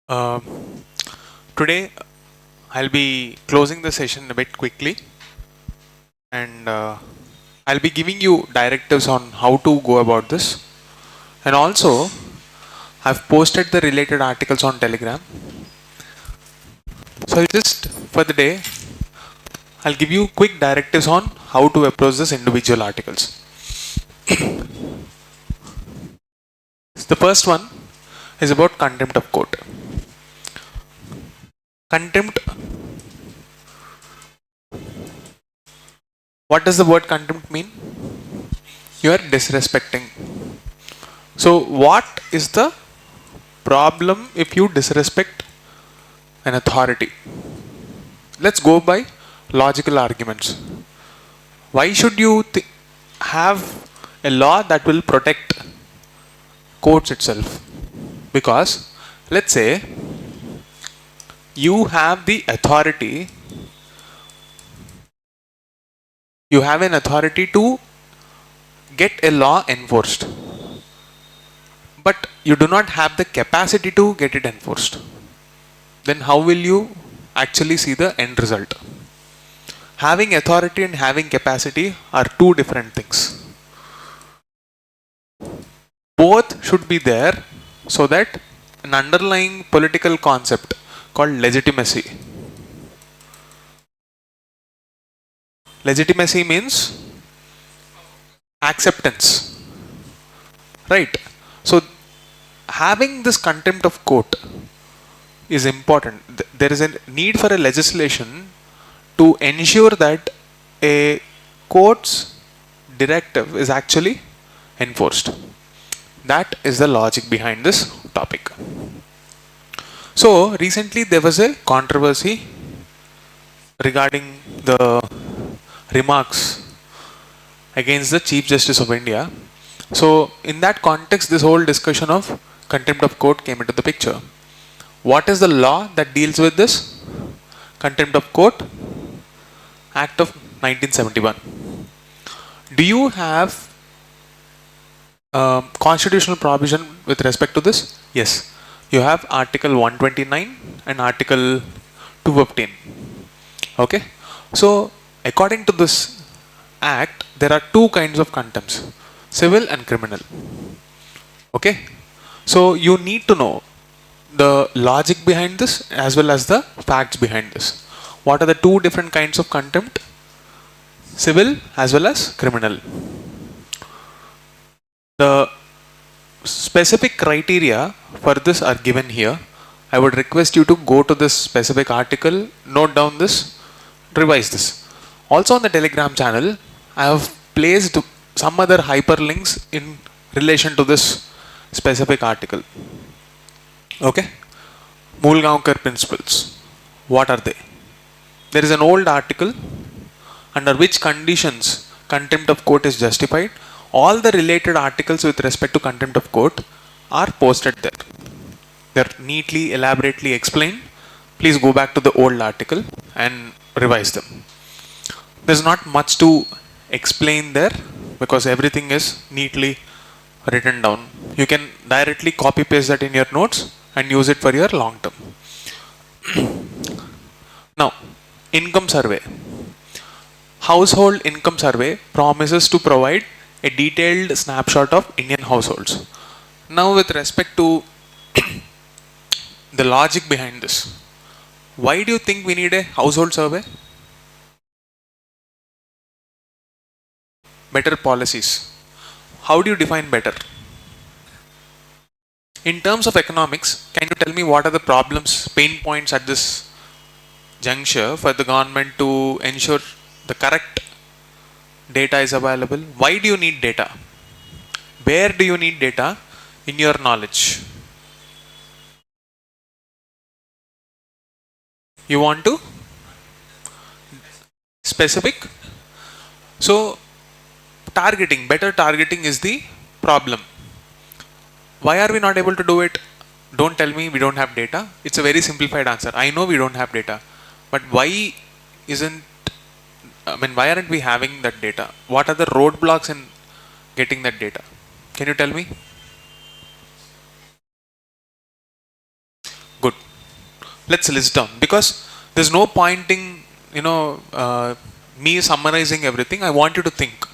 Uh, Today I'll be closing the session a bit quickly, and I'll be giving you directives on how to go about this. And also, I've posted the related articles on Telegram. So for the day, I'll give you quick directives on how to approach this individual articles. The first one is about contempt of court. Contempt. What does the word contempt mean? You are disrespecting. So what is the problem if you disrespect an authority? Let's go by logical arguments. Why should you have a law that will protect courts itself? Because let's say you have the authority, you have an authority to get a law enforced, but you do not have the capacity to get it enforced. Then how will you actually see the end result? Having authority and having capacity are two different things. Both should be there so that an underlying political concept called legitimacy. Legitimacy means acceptance, right? So having this contempt of court is important. There is a need for a legislation to ensure that a court's directive is actually enforced. That is the logic behind this topic. So recently there was a controversy regarding the remarks against the Chief Justice of India. So in that context, this whole discussion of contempt of court came into the picture. What is the law that deals with this? Contempt of Court Act of 1971. Do you have constitutional provision with respect to this? Yes. You have Article 129 and Article 215. Okay. So according to this act, there are two kinds of contempts: civil and criminal. Okay. So you need to know the logic behind this as well as the facts behind this. What are the two different kinds of contempt? Civil as well as criminal. The specific criteria for this are given here. I would request you to go to this specific article, note down this, revise this. Also on the Telegram channel, I have placed some other hyperlinks in relation to this specific article. Okay? Mulgaonkar principles. What are they? There is an old article under which conditions contempt of court is justified. All the related articles with respect to contempt of court are posted there. They are neatly, elaborately explained. Please go back to the old article and revise them. There's not much to explain there because everything is neatly written down. You can directly copy paste that in your notes and use it for your long term. Now, income survey. Household income survey promises to provide a detailed snapshot of Indian households. Now, with respect to the logic behind this, why do you think we need a household survey? Better policies. How do you define better? In terms of economics, can you tell me what are the problems, pain points at this juncture for the government to ensure the correct data is available? Why do you need data? Where do you need data in your knowledge? You want to? Specific? So, better targeting is the problem. Why are we not able to do it? Don't tell me we don't have data. It's a very simplified answer. I know we don't have data. But why aren't we having that data? What are the roadblocks in getting that data? Can you tell me? Good. Let's list down, because there's no pointing, me summarizing everything. I want you to think.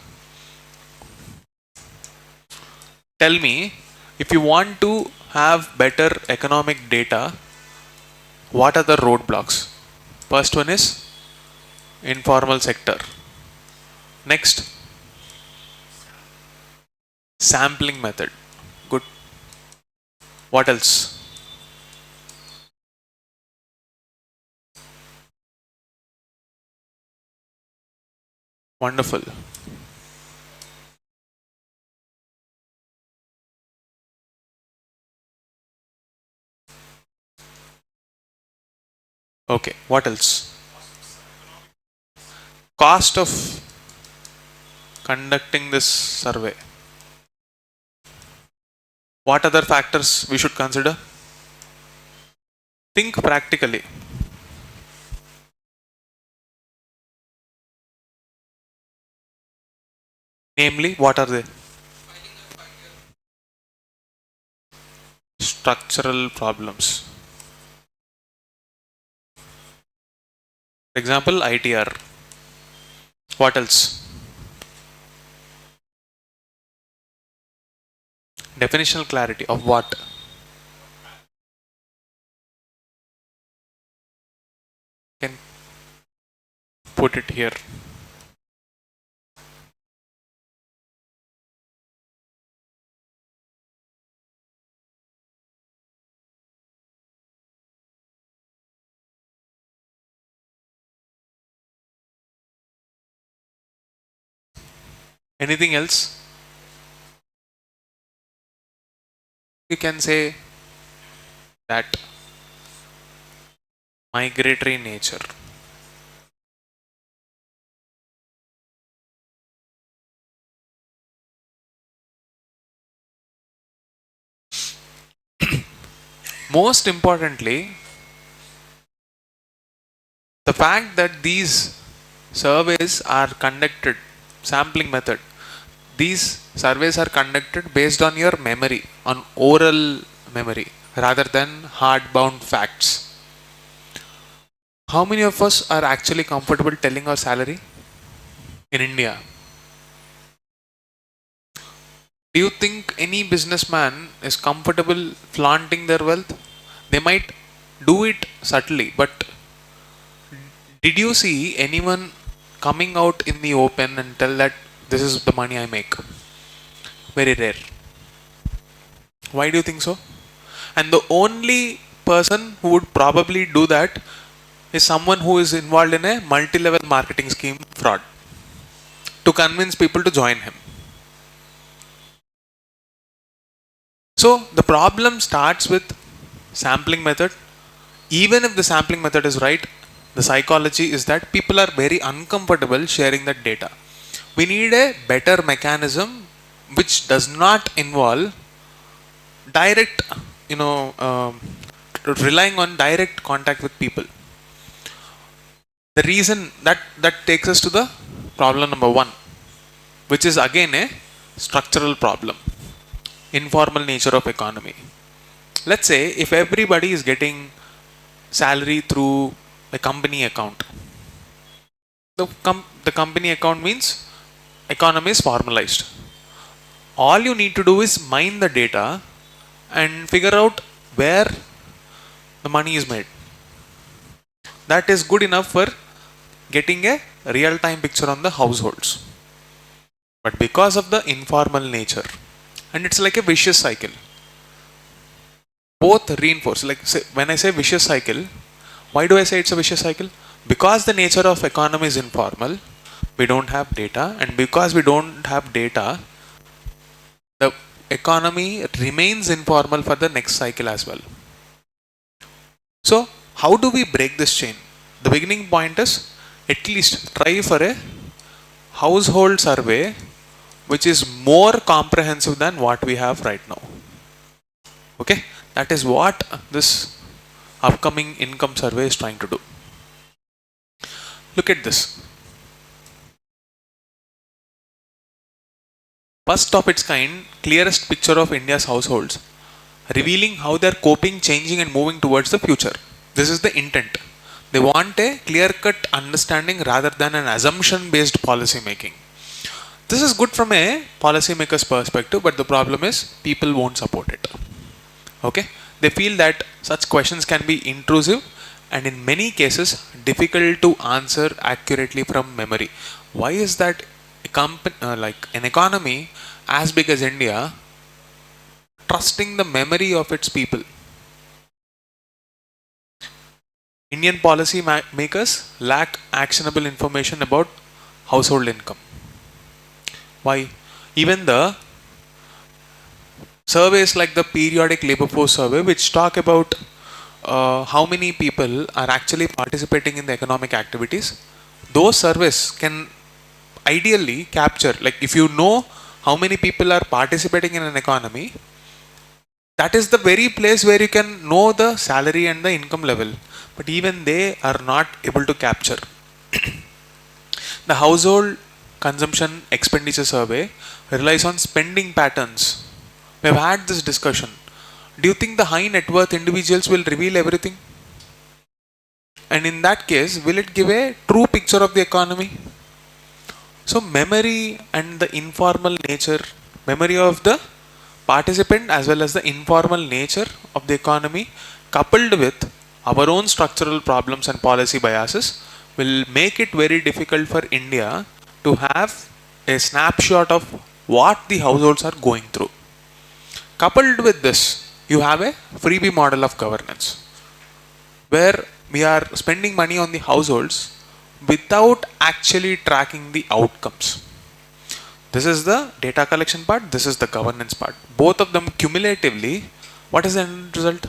Tell me, if you want to have better economic data, what are the roadblocks? First one is informal sector. Next, sampling method. Good. What else? Wonderful. Okay, what else? Cost of conducting this survey. What other factors we should consider? Think practically. Namely, what are they? Structural problems. For example, ITR. What else? Definitional clarity of what? Can put it here. Anything else? You can say that migratory nature. Most importantly, the fact that these surveys are conducted, sampling method, these surveys are conducted based on your memory, on oral memory, rather than hard-bound facts. How many of us are actually comfortable telling our salary in India? Do you think any businessman is comfortable flaunting their wealth? They might do it subtly, but did you see anyone coming out in the open and tell that this is the money I make? Very rare. Why do you think so? And the only person who would probably do that is someone who is involved in a multi-level marketing scheme fraud to convince people to join him. So the problem starts with sampling method. Even if the sampling method is right, the psychology is that people are very uncomfortable sharing that data. We need a better mechanism which does not involve direct, relying on direct contact with people. The reason that takes us to the problem number 1, which is again a structural problem. Informal nature of economy. Let's say if everybody is getting salary through a company account. The company account means economy is formalized. All you need to do is mine the data and figure out where the money is made. That is good enough for getting a real-time picture on the households. But because of the informal nature, and it's like a vicious cycle, both reinforce. When I say vicious cycle, why do I say it's a vicious cycle? Because the nature of economy is informal, we don't have data, and because we don't have data, the economy remains informal for the next cycle as well. So how do we break this chain? The beginning point is at least try for a household survey which is more comprehensive than what we have right now. Okay, that is what this upcoming income survey is trying to do. Look at this. First of its kind, clearest picture of India's households, revealing how they are coping, changing and moving towards the future. This is the intent. They want a clear-cut understanding rather than an assumption-based policy making. This is good from a policymaker's perspective, but the problem is people won't support it. Okay? They feel that such questions can be intrusive and in many cases difficult to answer accurately from memory. Why is that like an economy as big as India trusting the memory of its people? Indian policy makers lack actionable information about household income. Why? Even the surveys like the periodic labor force survey, which talk about how many people are actually participating in the economic activities, those surveys can ideally capture, like if you know how many people are participating in an economy, that is the very place where you can know the salary and the income level. But even they are not able to capture. The household consumption expenditure survey relies on spending patterns. We have had this discussion. Do you think the high net worth individuals will reveal everything? And in that case, will it give a true picture of the economy? So memory and the informal nature, memory of the participant as well as the informal nature of the economy, coupled with our own structural problems and policy biases, will make it very difficult for India to have a snapshot of what the households are going through. Coupled with this, you have a freebie model of governance, where we are spending money on the households without actually tracking the outcomes. This is the data collection part, this is the governance part. Both of them cumulatively, what is the end result?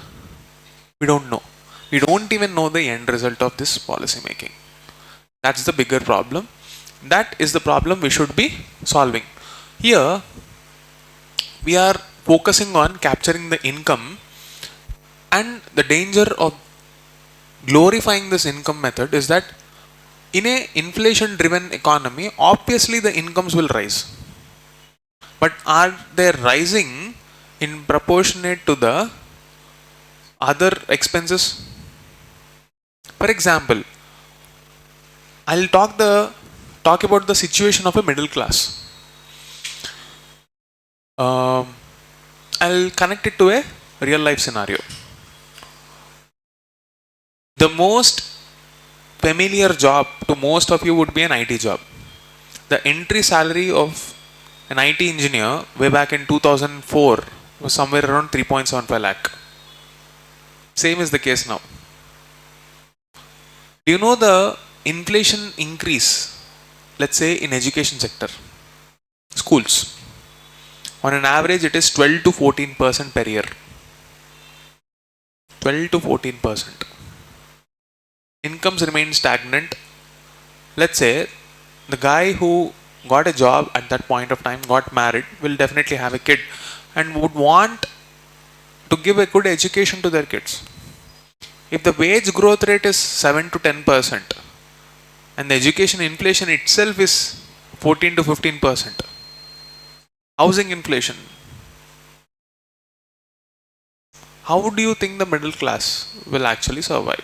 We don't know. We don't even know the end result of this policy making. That's the bigger problem. That is the problem we should be solving. Here, we are focusing on capturing the income, and the danger of glorifying this income method is that in a inflation driven economy, obviously the incomes will rise. But are they rising in proportionate to the other expenses? For example, I'll talk about the situation of a middle class. I'll connect it to a real life scenario. The most familiar job to most of you would be an IT job. The entry salary of an IT engineer way back in 2004 was somewhere around 3.75 lakh. Same is the case now. Do you know the inflation increase, let's say in education sector, schools? On an average, it is 12 to 14% per year. 12 to 14%. Incomes remain stagnant. Let's say the guy who got a job at that point of time, got married, will definitely have a kid and would want to give a good education to their kids. If the wage growth rate is 7 to 10% and the education inflation itself is 14 to 15%, housing inflation, how do you think the middle class will actually survive?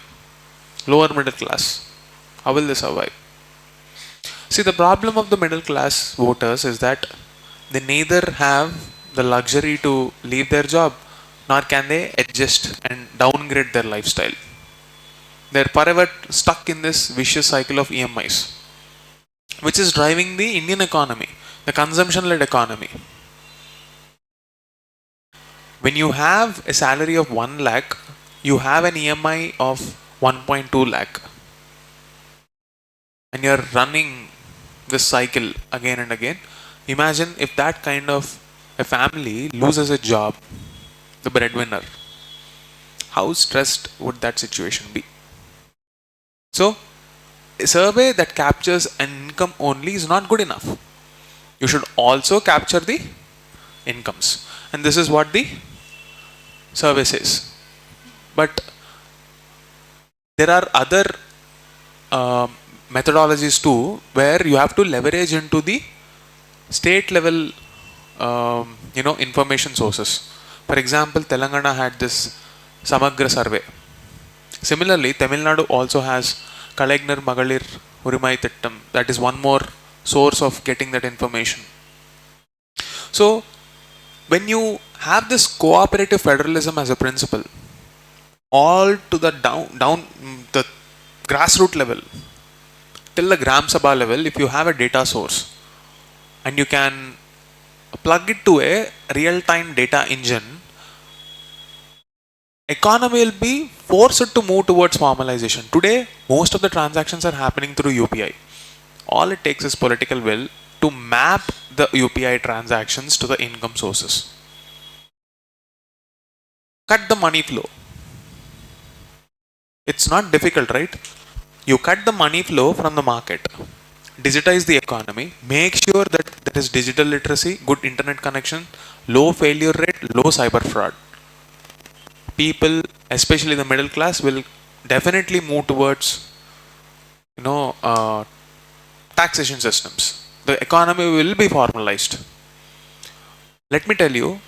Lower middle class, how will they survive? See, the problem of the middle class voters is that they neither have the luxury to leave their job, nor can they adjust and downgrade their lifestyle. They're forever stuck in this vicious cycle of EMIs, which is driving the Indian economy, the consumption-led economy. When you have a salary of 1 lakh, you have an EMI of 1.2 lakh. And you're running this cycle again and again. Imagine if that kind of a family loses a job, the breadwinner. How stressed would that situation be? So, a survey that captures an income only is not good enough. You should also capture the incomes. And this is what the survey says. But there are other methodologies too, where you have to leverage into the state level information sources. For example, Telangana had this Samagra survey. Similarly, Tamil Nadu also has Kalainar Magalir Urimai Tittam. That is one more source of getting that information. So, when you have this cooperative federalism as a principle, all to the down the grassroots level, till the Gram Sabha level, if you have a data source and you can plug it to a real-time data engine, economy will be forced to move towards formalization. Today, most of the transactions are happening through UPI. All it takes is political will to map the UPI transactions to the income sources. Cut the money flow. It's not difficult, right? You cut the money flow from the market, digitize the economy, make sure that there is digital literacy, good internet connection, low failure rate, low cyber fraud. People, especially the middle class, will definitely move towards, taxation systems. The economy will be formalized. Let me tell you,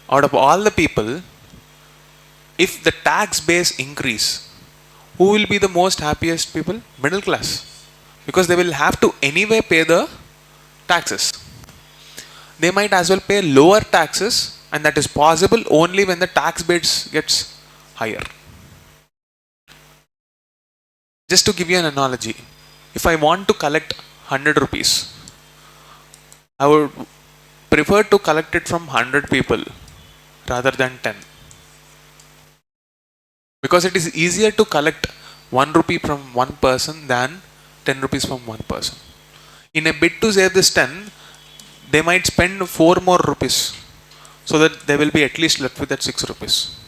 out of all the people, if the tax base increase, who will be the most happiest people? Middle class. Because they will have to anyway pay the taxes. They might as well pay lower taxes, and that is possible only when the tax base gets higher. Just to give you an analogy, if I want to collect 100 rupees, I would prefer to collect it from 100 people rather than 10. Because it is easier to collect 1 rupee from one person than 10 rupees from one person. In a bid to save this 10, they might spend 4 more rupees so that they will be at least left with that 6 rupees.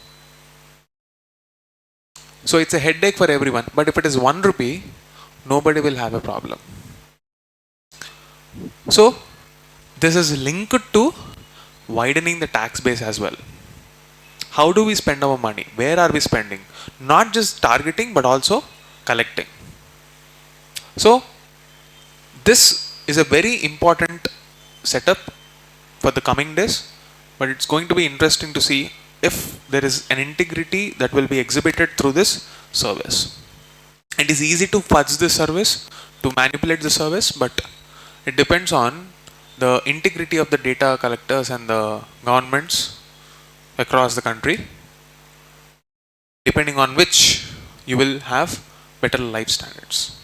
So it's a headache for everyone. But if it is 1 rupee, nobody will have a problem. So this is linked to widening the tax base as well. How do we spend our money? Where are we spending? Not just targeting, but also collecting. So this is a very important setup for the coming days, but it's going to be interesting to see if there is an integrity that will be exhibited through this service. It is easy to fudge this service, to manipulate the service, but it depends on the integrity of the data collectors and the governments across the country, depending on which you will have better life standards.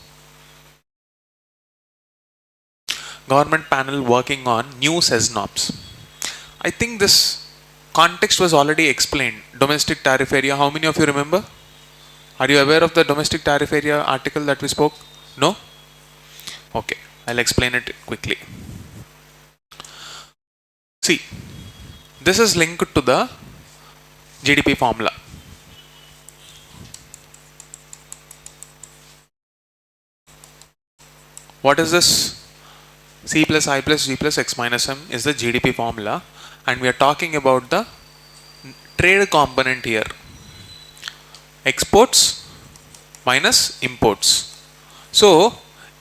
Government panel working on new SEZ norms. I think this context was already explained. Domestic tariff area, how many of you remember? Are you aware of the domestic tariff area article that we spoke? No? Okay, I'll explain it quickly. See, this is linked to the GDP formula. What is this? C plus I plus G plus X minus M is the GDP formula, and we are talking about the trade component here. Exports minus imports. So,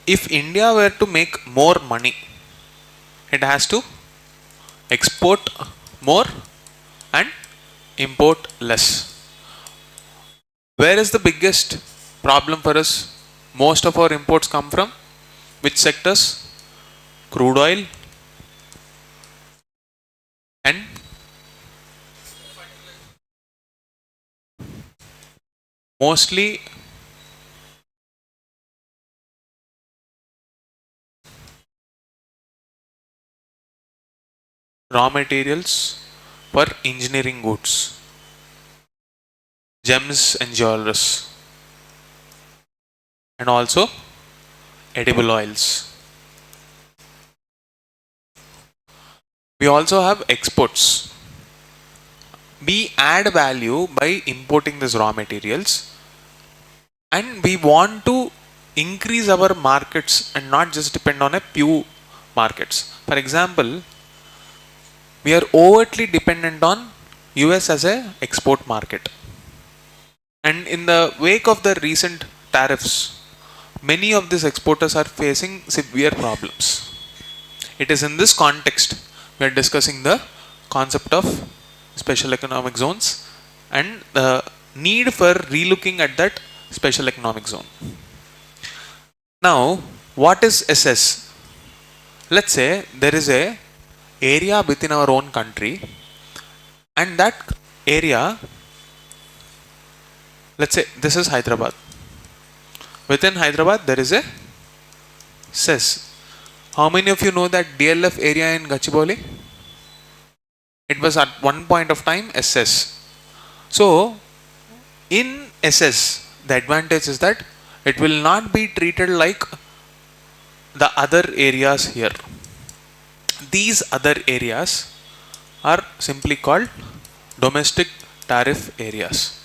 if India were to make more money, it has to export more and import less. Where is the biggest problem for us? Most of our imports come from which sectors? Crude oil and mostly raw materials for engineering goods, gems and jewelries, and also edible oils. We also have exports. We add value by importing these raw materials, and we want to increase our markets and not just depend on a few markets. For example, we are overtly dependent on US as a export market. And in the wake of the recent tariffs, many of these exporters are facing severe problems. It is in this context we are discussing the concept of special economic zones and the need for relooking at that special economic zone. Now, what is SS? Let's say there is a area within our own country, and that area, let's say this is Hyderabad. Within Hyderabad there is a cess. How many of you know that DLF area in Gachibowli? It was at one point of time SS. So in SS, the advantage is that it will not be treated like the other areas here. These other areas are simply called domestic tariff areas,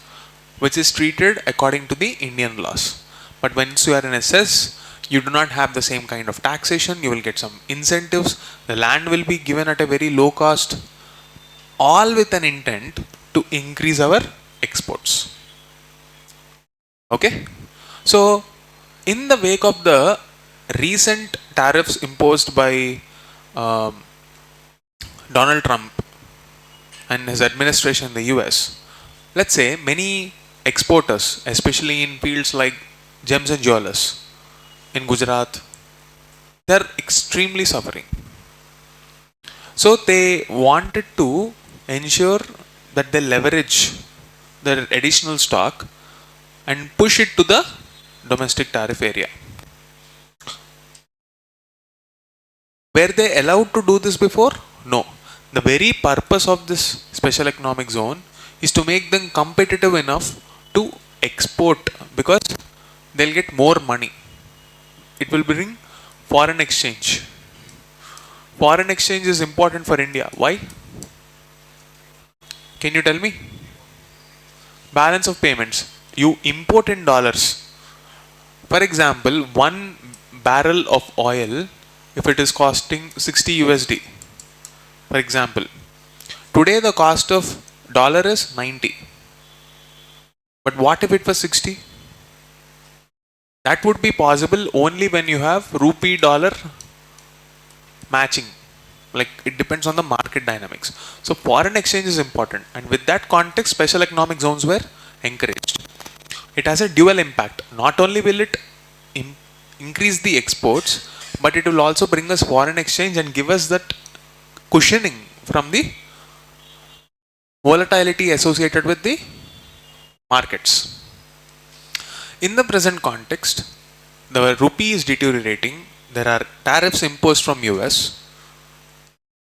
which is treated according to the Indian laws. But once you are in SS, you do not have the same kind of taxation. You will get some incentives. The land will be given at a very low cost, all with an intent to increase our exports. Okay? So, in the wake of the recent tariffs imposed by Donald Trump and his administration in the US, let's say many exporters, especially in fields like gems and jewelers in Gujarat, they are extremely suffering. So they wanted to ensure that they leverage their additional stock and push it to the domestic tariff area. Were they allowed to do this before? No. The very purpose of this special economic zone is to make them competitive enough to export, because they'll get more money. It will bring foreign exchange. Foreign exchange is important for India. Why? Can you tell me? Balance of payments. You import in dollars. For example, one barrel of oil, if it is costing 60 USD, for example, today the cost of dollar is 90. But what if it was 60? That would be possible only when you have rupee dollar matching. Like, it depends on the market dynamics. So foreign exchange is important, and with that context, special economic zones were encouraged. It has a dual impact. Not only will it increase the exports, but it will also bring us foreign exchange and give us that cushioning from the volatility associated with the markets. In the present context, the rupee is deteriorating. There are tariffs imposed from US.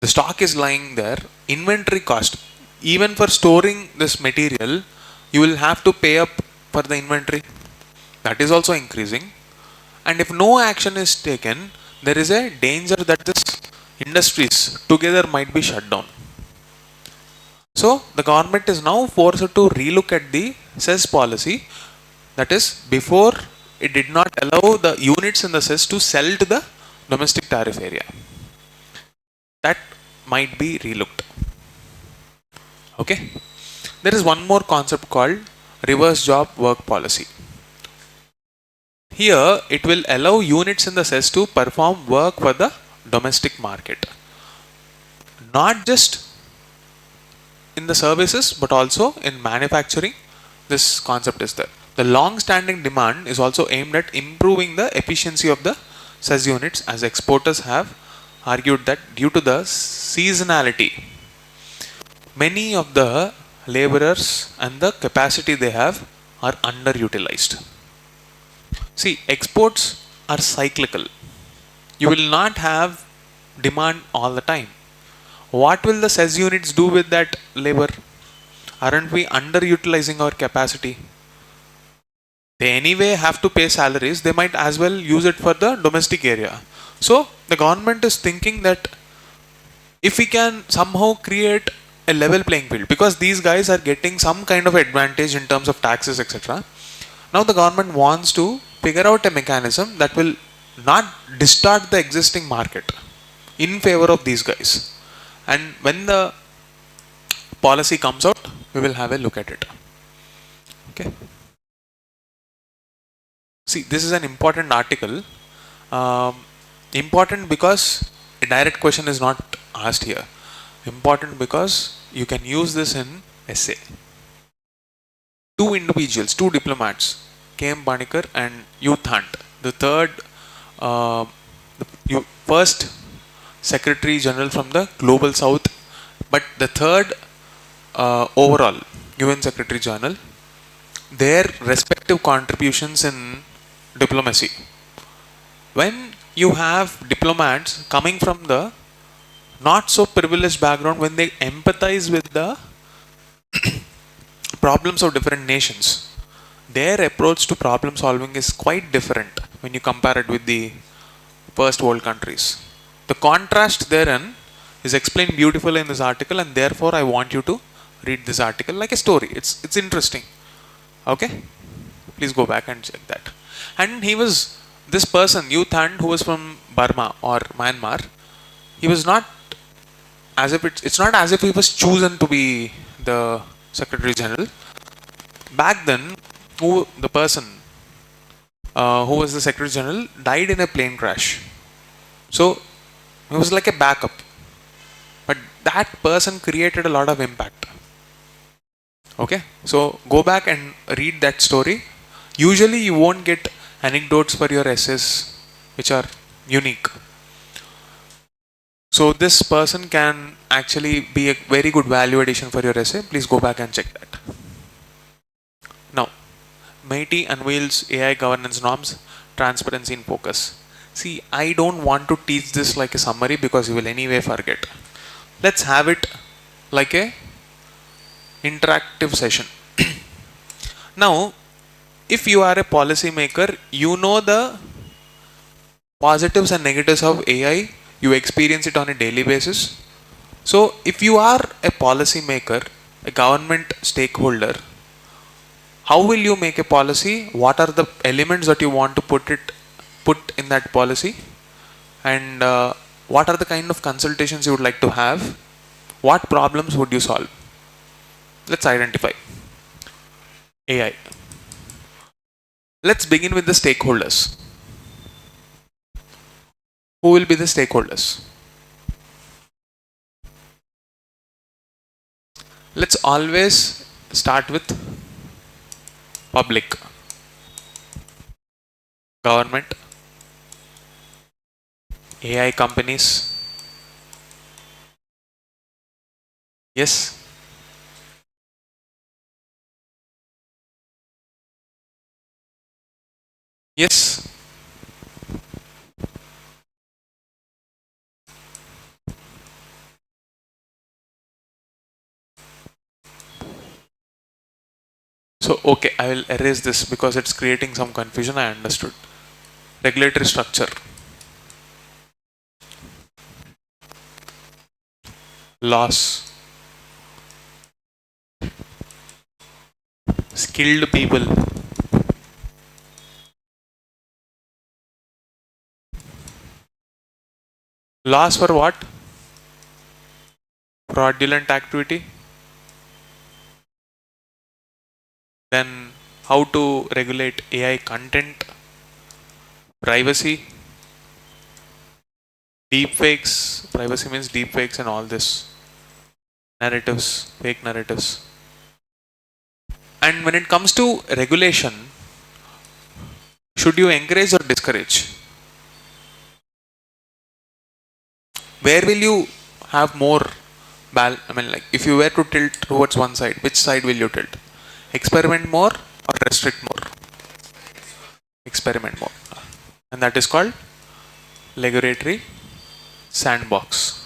The stock is lying there. Inventory cost, even for storing this material, you will have to pay up for the inventory. That is also increasing. And if no action is taken, there is a danger that this industries together might be shut down. So the government is now forced to relook at the cess policy. That is, before it did not allow the units in the cess to sell to the domestic tariff area. That might be relooked. Okay. There is one more concept called reverse job work policy. Here it will allow units in the cess to perform work for the domestic market. Not just in the services, but also in manufacturing. This concept is there. The long-standing demand is also aimed at improving the efficiency of the cess units, as exporters have argued that due to the seasonality, many of the laborers and the capacity they have are underutilized. See, exports are cyclical. You will not have demand all the time. What will the cess units do with that labor? Aren't we underutilizing our capacity? They anyway have to pay salaries. They might as well use it for the domestic area. So the government is thinking that if we can somehow create a level playing field, because these guys are getting some kind of advantage in terms of taxes, etc. Now the government wants to figure out a mechanism that will not distort the existing market in favor of these guys. And when the policy comes out, we will have a look at it. Okay. See, this is an important article. Important because a direct question is not asked here. Important because you can use this in essay. two individuals, two diplomats, K.M. Panikkar and U Thant, the third, first Secretary General from the Global South, but the third overall UN Secretary General, their respective contributions in diplomacy. When you have diplomats coming from the not so privileged background, when they empathize with the problems of different nations, their approach to problem solving is quite different when you compare it with the first world countries. The contrast therein is explained beautifully in this article, and therefore I want you to read this article like a story. It's interesting. Okay? Please go back and check that. And he was, this person, U Thant, who was from Burma or Myanmar, he was not as if it's not as if he was chosen to be the Secretary General. Back then, the person who was the Secretary General died in a plane crash. So it was like a backup. But that person created a lot of impact. Okay, so go back and read that story. Usually you won't get anecdotes for your essays which are unique. So this person can actually be a very good value addition for your essay. Please go back and check that. Now, MIT unveils AI governance norms, transparency in focus. See, I don't want to teach this like a summary because you will anyway forget. Let's have it like a interactive session. Now, if you are a policy maker, you know the positives and negatives of AI. You experience it on a daily basis. So, if you are a policy maker, a government stakeholder, how will you make a policy? What are the elements that you want to put in that policy? And what are the kind of consultations you would like to have? What problems would you solve? Let's identify AI. Let's begin with the stakeholders. Who will be the stakeholders? Let's always start with public, government, AI companies. Yes. Yes. So, okay, I will erase this because it's creating some confusion. I understood. Regulatory structure, laws, skilled people, laws for what? Fraudulent activity. Then how to regulate AI content, privacy, deepfakes. Privacy means deepfakes and all this. Narratives, fake narratives. And when it comes to regulation, should you encourage or discourage? Where will you have more like if you were to tilt towards one side, which side will you tilt? Experiment more or restrict more? Experiment more. And that is called regulatory sandbox.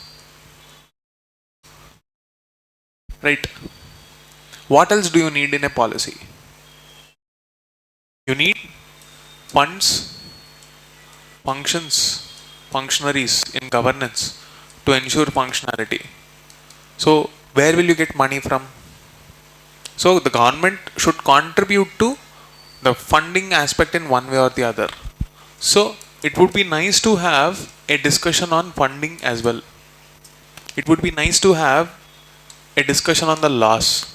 Right. What else do you need in a policy? You need funds, functions, functionaries in governance to ensure functionality. So, where will you get money from? So, the government should contribute to the funding aspect in one way or the other. So, it would be nice to have a discussion on funding as well. It would be nice to have a discussion on the laws.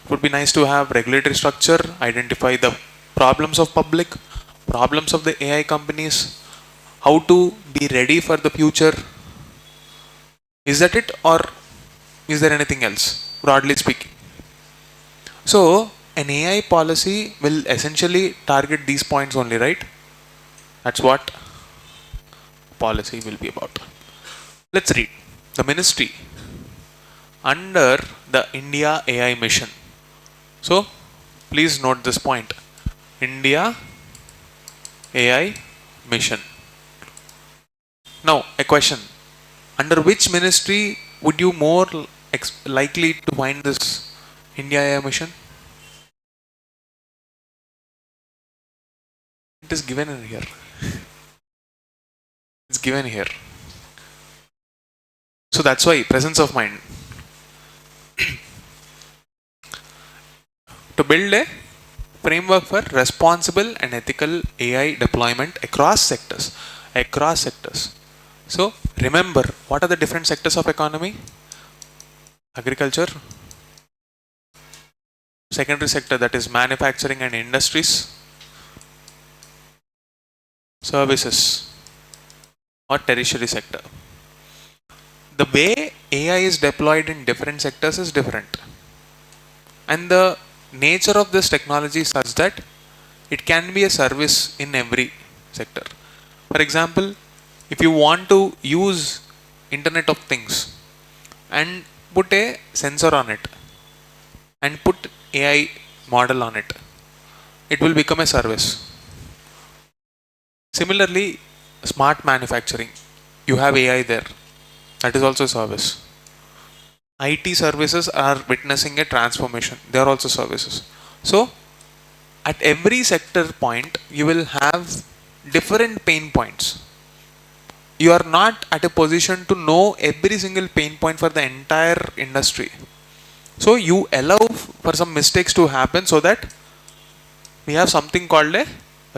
It would be nice to have regulatory structure, identify the problems of public, problems of the AI companies, how to be ready for the future. Is that it, or is there anything else, broadly speaking? So, an AI policy will essentially target these points only, right? That's what policy will be about. Let's read. The ministry under the India AI mission. So please note this point. India AI mission. Now a question. Under which ministry would you more likely to find this India AI mission? It is given in here. It's given here. So that's why presence of mind. To build a framework for responsible and ethical AI deployment across sectors. Across sectors. So remember, what are the different sectors of economy? Agriculture, secondary sector, that is manufacturing and industries, services, or tertiary sector. The way AI is deployed in different sectors is different, and the nature of this technology is such that it can be a service in every sector. For example, if you want to use Internet of Things and put a sensor on it and put AI model on it, it will become a service. Similarly, smart manufacturing, you have AI there, that is also a service. IT services are witnessing a transformation, they are also services. So at every sector point you will have different pain points. You are not at a position to know every single pain point for the entire industry. So you allow for some mistakes to happen so that we have something called a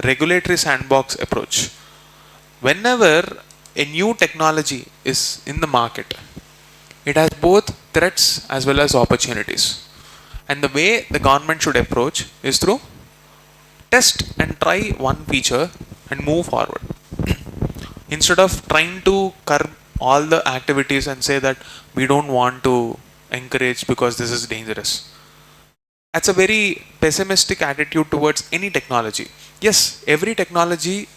regulatory sandbox approach. Whenever a new technology is in the market, it has both threats as well as opportunities. And the way the government should approach is through test and try one feature and move forward. Instead of trying to curb all the activities and say that we don't want to encourage because this is dangerous. That's a very pessimistic attitude towards any technology. Yes, every technology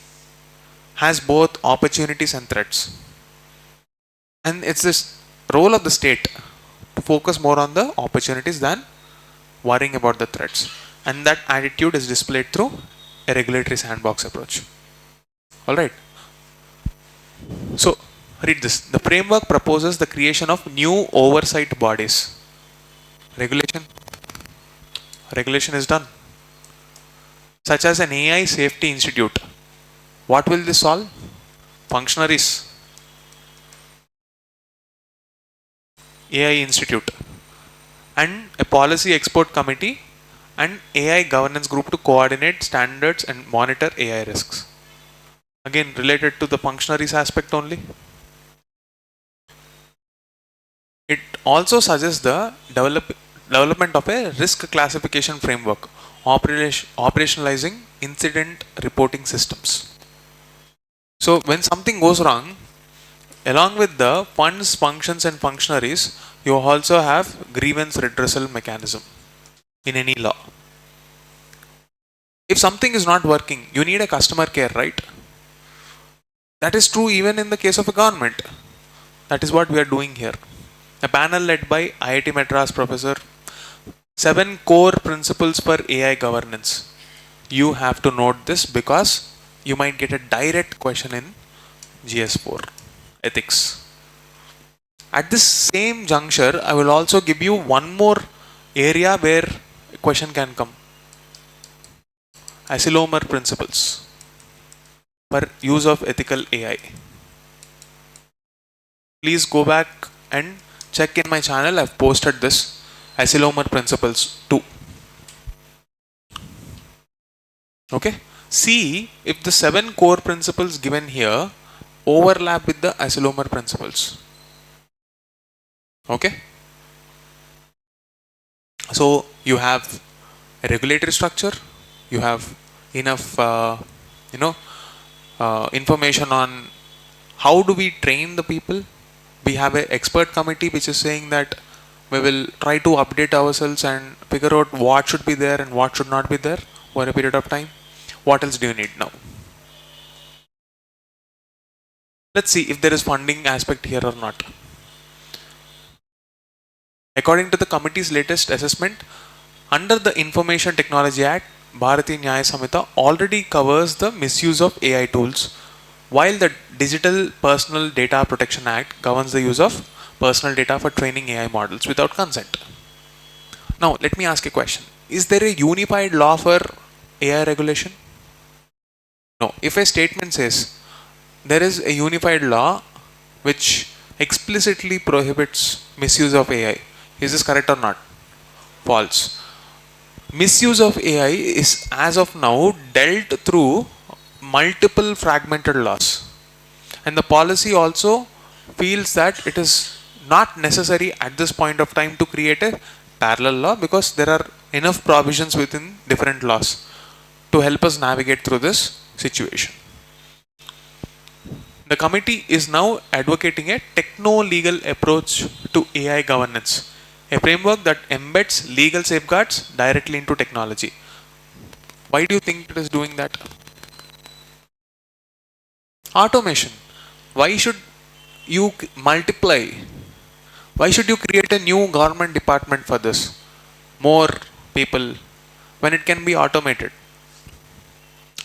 has both opportunities and threats. And it's this role of the state to focus more on the opportunities than worrying about the threats. And that attitude is displayed through a regulatory sandbox approach. Alright. So, read this. The framework proposes the creation of new oversight bodies. Regulation is done. Such as an AI Safety Institute. What will this solve? Functionaries. AI Institute. And a policy expert committee and AI governance group to coordinate standards and monitor AI risks. Again, related to the functionaries aspect only. It also suggests the development of a risk classification framework, operationalizing incident reporting systems. So when something goes wrong, along with the funds, functions and functionaries, you also have grievance redressal mechanism in any law. If something is not working, you need a customer care, right? That is true even in the case of a government. That is what we are doing here. A panel led by IIT Madras professor, 7 core principles for AI governance. You have to note this because you might get a direct question in GS4 ethics. At this same juncture, I will also give you one more area where a question can come. Asilomar principles for use of ethical AI. Please go back and check in my channel. I've posted this Asilomar principles too. Okay. See if the 7 core principles given here overlap with the Asilomar principles. Okay. So you have a regulatory structure. You have enough, information on how do we train the people. We have an expert committee which is saying that we will try to update ourselves and figure out what should be there and what should not be there for a period of time. What else do you need now? Let's see if there is funding aspect here or not. According to the committee's latest assessment, under the Information Technology Act, Bharatiya Nyaya Samhita already covers the misuse of AI tools, while the Digital Personal Data Protection Act governs the use of personal data for training AI models without consent. Now, let me ask a question. Is there a unified law for AI regulation? No. If a statement says there is a unified law which explicitly prohibits misuse of AI, is this correct or not? False. Misuse of AI is as of now dealt through multiple fragmented laws, and the policy also feels that it is not necessary at this point of time to create a parallel law because there are enough provisions within different laws to help us navigate through this situation. The committee is now advocating a techno-legal approach to AI governance, a framework that embeds legal safeguards directly into technology. Why do you think it is doing that? Automation. Why should you multiply? Why should you create a new government department for this? More people when it can be automated?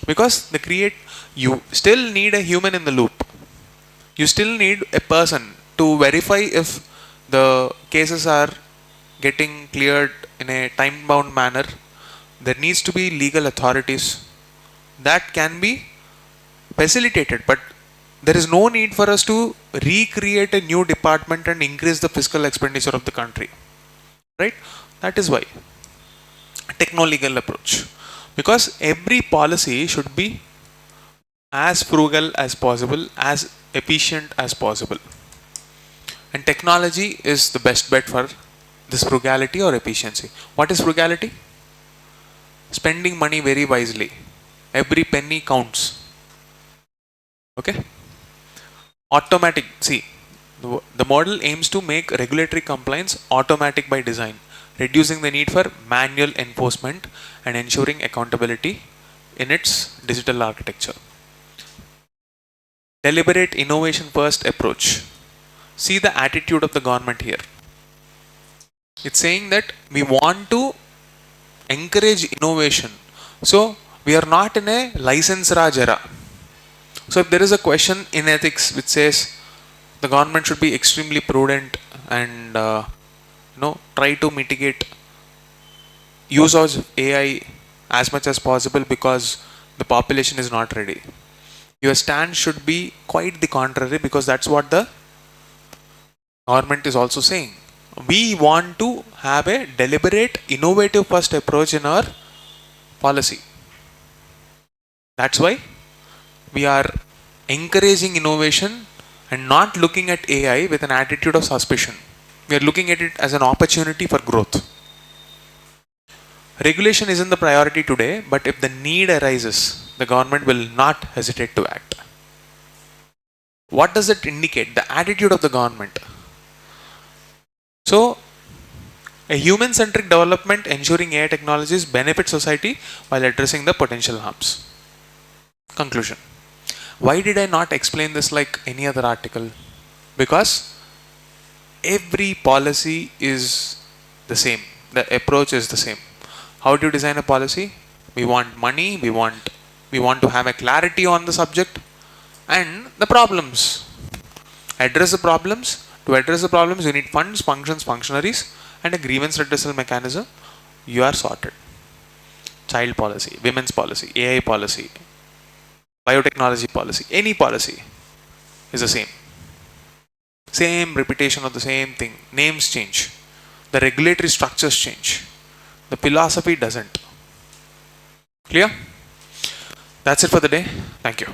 Because you still need a human in the loop. You still need a person to verify if the cases are getting cleared in a time-bound manner. There needs to be legal authorities that can be facilitated, but there is no need for us to recreate a new department and increase the fiscal expenditure of the country, right? That is why techno-legal approach, because every policy should be as frugal as possible, as efficient as possible, and technology is the best bet for this frugality or efficiency. What is frugality? Spending money very wisely. Every penny counts. Okay. Automatic. See, the model aims to make regulatory compliance automatic by design, reducing the need for manual enforcement and ensuring accountability in its digital architecture. Deliberate innovation first approach. See the attitude of the government here. It's saying that we want to encourage innovation. So we are not in a license Raj era. So if there is a question in ethics which says the government should be extremely prudent and try to mitigate use of AI as much as possible because the population is not ready, your stand should be quite the contrary, because that's what the government is also saying. We want to have a deliberate, innovative first approach in our policy. That's why we are encouraging innovation and not looking at AI with an attitude of suspicion. We are looking at it as an opportunity for growth. Regulation isn't the priority today, but if the need arises, the government will not hesitate to act. What does it indicate? The attitude of the government. So, a human-centric development ensuring AI technologies benefit society while addressing the potential harms. Conclusion. Why did I not explain this like any other article? Because every policy is the same. The approach is the same. How do you design a policy? We want money, we want to have a clarity on the subject and the problems. Address the problems. To address the problems, you need funds, functions, functionaries, and a grievance redressal mechanism. You are sorted. Child policy, women's policy, AI policy, biotechnology policy, any policy is the same. Same repetition of the same thing. Names change. The regulatory structures change. The philosophy doesn't. Clear? That's it for the day. Thank you.